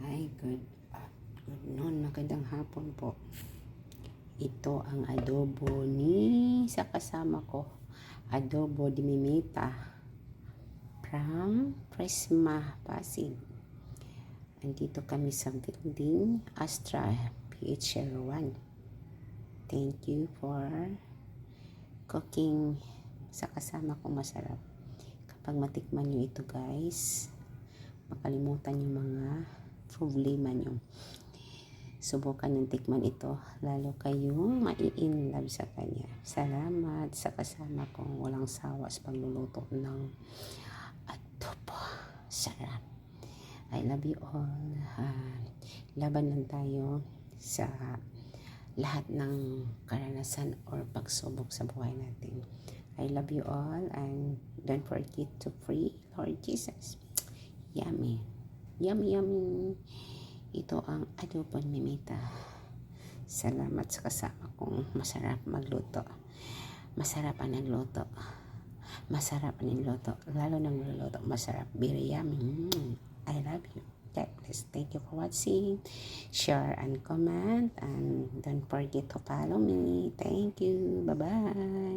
Ay, good noon, magandang hapon po. Ito ang adobo sa kasama ko. Adobo de Mimita from Prisma, Pasig. Andito kami sa building Astra PH01. Thank you for cooking sa kasama ko, masarap. Kapag matikman nyo ito guys, makalimutan yung mga problema nyo. Subukan yung tikman ito, lalo kayong mai-inlove sa kanya. Salamat sa kasama kong walang sawa sa pagluluto ng adobo. Sarap. I love you all. Laban lang tayo sa lahat ng karanasan or pagsubok sa buhay natin. I love you all and don't forget to pray, Lord Jesus. Yummy. Yummy, yummy. Ito ang adobo de Mimita. Salamat sa kasama kong masarap magluto. Masarap ang nagluto. Masarap ang nagluto. Lalo nang nagluto, masarap. Very yummy. I love you. God bless. Thank you for watching. Share and comment. And don't forget to follow me. Thank you. Bye-bye.